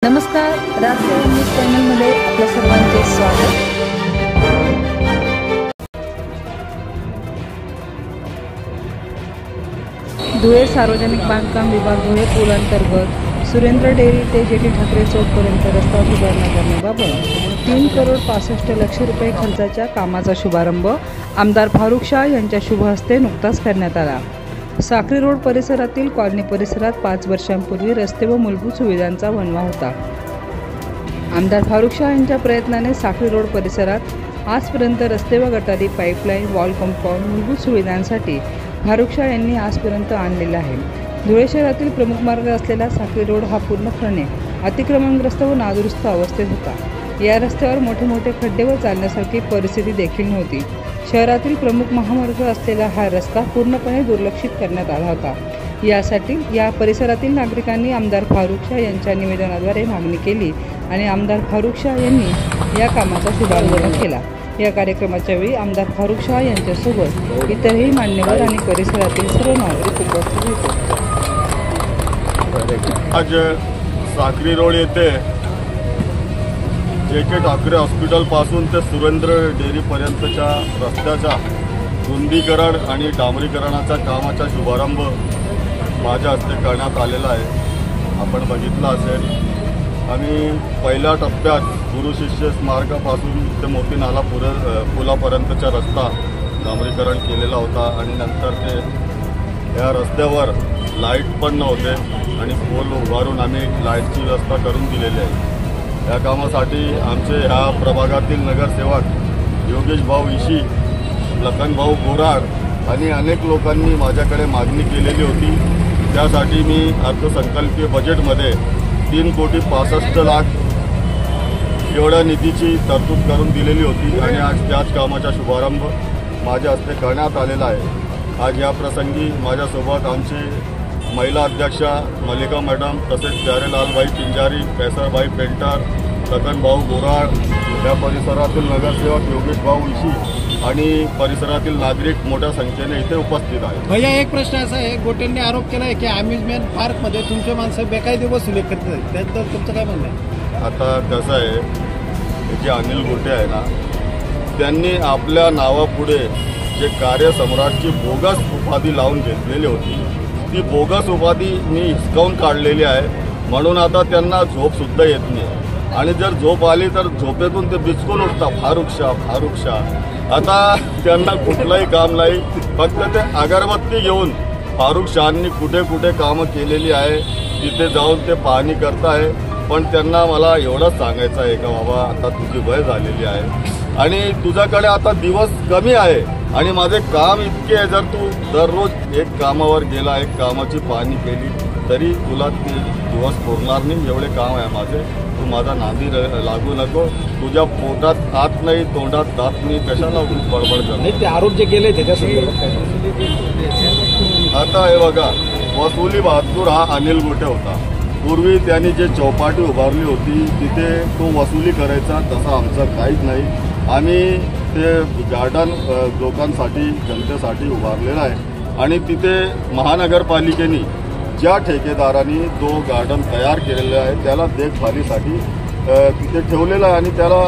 नमस्कार, राष्ट्रीय न्यूज चॅनलमध्ये आपल्या सर्वांचे स्वागत। धुळे सार्वजनिक बांधकाम विभाग धुळे पूल अंतर्गत सुरेंद्र डेअरी ते जेटी ठाकरे चौकपर्यंत रस्ता सुधारणा करण्याबाबत 3,65,00,000 रुपये खर्चाच्या कामाचा शुभारंभ आमदार फारुख शाह यांच्या शुभ हस्ते नुकताच करण्यात आला। साक्री रोड परिसरातील कॉलनी परिसरात 5 वर्षांपूर्वी रस्ते व मूलभूत सुविधांचा वणवा होता। आमदार फारुख शाह यांच्या प्रयत्नाने साक्री रोड परिसरात आजपर्यंत रस्ते व गटारी, पाईपलाईन, वॉल कंपाऊंड, मूलभूत सुविधांसाठी फारुख शाह यांनी आजपर्यंत आणलेला आहे। धुळे शहरातील प्रमुख मार्ग असलेला साक्री रोड हा पूर्णपणे अतिक्रमणग्रस्त व नादुरुस्त अवस्थेत होता। या रस्त्यावर मोठे मोठे खड्डे व चालण्यासारखी परिस्थिती देखील नव्हती। शहरातील प्रमुख महामार्ग असलेला हा रस्ता पूर्णपणे दुर्लक्षित करण्यात आला होता। यासाठी या परिसरातील नागरिकांनी आमदार फारुख शाह यांच्या निवेदनाद्वारे मागणी केली आणि आमदार फारुख शाह यांनी या कामाचा शुभारंभ केला। या कार्यक्रमाच्या वेळी आमदार फारुख शाह यांच्यासोबत इतरही मान्यवर आणि परिसरातील सर्व नागरिक उपस्थित होते। आज साक्री रोड येथे जेके ठाकरे हॉस्पिटल पासून ते सुरेंद्र डेअरी पर्यंतच्या रस्त्याच्या रुंदीकरण आणि डांबरीकरणाच्या कामाचा शुभारंभ माझ्या हस्ते करण्यात आलेला आहे। आपण बघितलं असेल, आम्ही पहिल्या टप्प्यात गुरु शिष्य स्मारकापासून ते मोती नाला पुलापर्यंतचा रस्ता डांबरीकरण केलेला होता आणि नंतर ते या रस्त्यावर लाईट पण नव्हते आणि पोल उभारून आम्ही लाईटची व्यवस्था करून दिलेली आहे। या कामासाठी आमचे ह्या प्रभागातील नगरसेवक योगेश भाऊ इशी, लखन भाऊ गोराड आणि अनेक लोकांनी माझ्याकडे मागणी केलेली होती। त्यासाठी मी अर्थसंकल्पीय बजेटमध्ये 3,65,00,000 एवढ्या निधीची तरतूद करून दिलेली होती आणि आज त्याच कामाचा शुभारंभ माझ्या हस्ते करण्यात आलेला आहे। आज या प्रसंगी माझ्यासोबत आमचे महिला अध्यक्षा मल्लिका मॅडम, तसेच प्यारेलालभाई पिंजारी, कैसरभाई पेंटर, लखन भाऊ गोराड, या परिसरातील नगरसेवक योगेश भाऊ इशी आणि परिसरातील नागरिक मोठ्या संख्येने इथे उपस्थित आहेत। भैया, एक प्रश्न असा आहे, गोटेंनी आरोप केला आहे की अम्युजमेंट पार्कमध्ये तुमचे माणसं बेकायदे वसुली करतात, त्याबद्दल तुमचं काय म्हणणं आहे? आता कसं आहे, जे अनिल गोटे आहे ना, त्यांनी आपल्या नावापुढे जे कार्यसम्राटची बोगस उपाधी लावून घेतलेली होती, ती बोगस उपाधी मी हिसकावून काढलेली आहे। म्हणून आता त्यांना झोपसुद्धा येत नाही आणि जर झोप आली तर झोपेतून ते बिचकून उठतात, फारुख शाह फारुख शाह। आता त्यांना कुठलंही काम नाही, फक्त ते अगरबत्ती घेऊन फारुख शाहांनी कुठे कुठे कामं केलेली आहे तिथे जाऊन ते पाहणी करताय। पण त्यांना मला एवढंच सांगायचं आहे का बाबा, आता तुझी वय झालेली आहे आणि तुझ्याकडे आता दिवस कमी आहे आणि माझे काम इतके आहे, जर तू दररोज एक कामावर गेला, एक कामाची पाहणी केली तरी तुला ते दिवस पुरणार नाही। एवढे काम आहे माझे, तू माझा नादी लागू नको। तुझ्या पोटात हात नाही, तोंडात दात नाही, कशाला बडबड कर। ते आरोप जे केले त्याच्या आता हे बघा, वसुली बहादूर हा अनिल गोटे होता। पूर्वी त्यांनी जे चौपाटी उभारली होती तिथे तो वसुली करायचा, तसं आमचं काहीच नाही। आम्ही ते गार्डन लोकांसाठी, जनतेसाठी उभारलेलं आहे आणि तिथे महानगरपालिकेने ज्या ठेकेदारांनी तो गार्डन तयार केलेला आहे त्याला देखभालीसाठी तिथे ठेवलेलं आहे आणि त्याला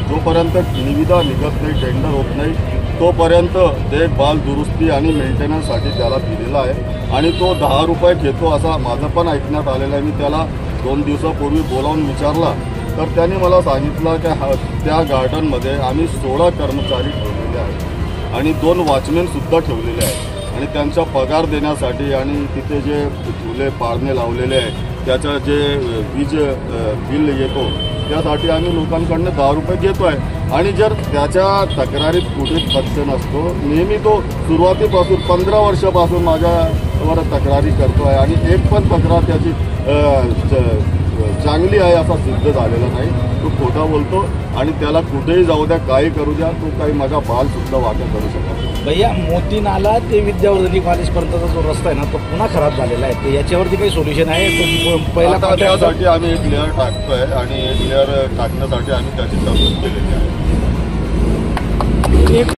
जोपर्यंत निविदा निघत नाही, टेंडर होत नाही, तोपर्यंत देखभाल, दुरुस्ती आणि मेंटेनन्ससाठी त्याला दिलेला आहे आणि तो 10 रुपये घेतो असा माझं पण ऐकण्यात आलेलं आहे। मी त्याला 2 दिवसापूर्वी बोलावून विचारला तर त्यांनी मला सांगितलं की त्या गार्डनमध्ये आम्ही 16 कर्मचारी ठेवलेले आहेत आणि 2 वॉचमॅनसुद्धा ठेवलेले आहेत आणि त्यांचा पगार देण्यासाठी आणि तिथे जे झुले पाळणे लावलेले आहेत त्याचं जे वीज बिल येतो त्यासाठी आम्ही लोकांकडनं 10 रुपये घेतो आहे आणि जर त्याच्या तक्रारीत कुठेच तथ्य नसतो, नेहमी तो सुरुवातीपासून 15 वर्षापासून माझ्यावर तक्रारी करतो आहे आणि एक पण तक्रार त्याची चांगली आहे असा सिद्ध झालेला नाही। तो खोटा बोलतो आणि त्याला कुठेही जाऊ द्या, काही करू द्या, तो काही माझा बालसुद्धा वाटा करू शकतो। भैया, मोती नाला ते विद्यावर्धिनी कॉलेजपर्यंतचा जो रस्ता आहे ना, तो पुन्हा खराब झालेला आहे, तर याच्यावरती काही सोल्युशन आहे? तो पहिला त्यासाठी आम्ही एक लेअर टाकतोय आणि एक लेअर टाकण्यासाठी आम्ही त्याची तरतूद केलेली आहे।